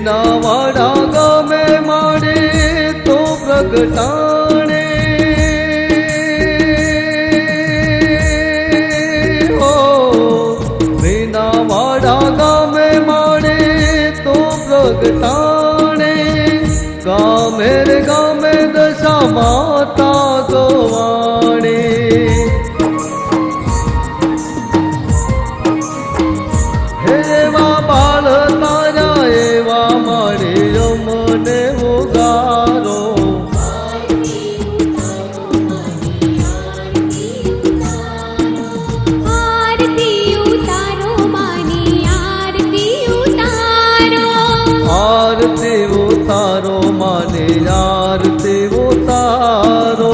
मीनावाड़ा गामे मारे तो प्रगटाणे हो मीनावाड़ा गामे मारे तो प्रगटाणे गामे रे गामे दशा माता गोवाणे हेवा बाल तारा एवा मारे यमने उगारो आरती उतारो मानी आरती उतारो आरती उतारो माने आरती उतारो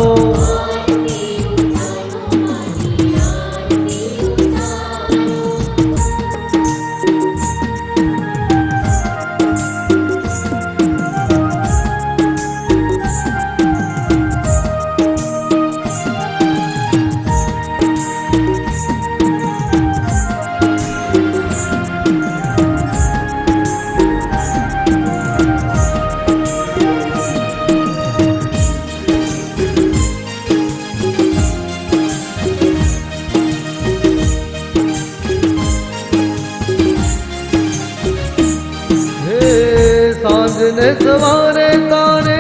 सांझने सवारे तारे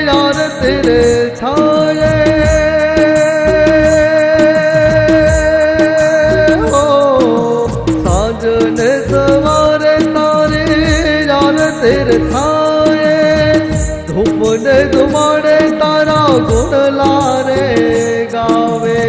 यार तेरे छाए हो सांझने सवारे तारे यार तेरे छाए धूप ने धुमाड़े तारा गुण लारे गावे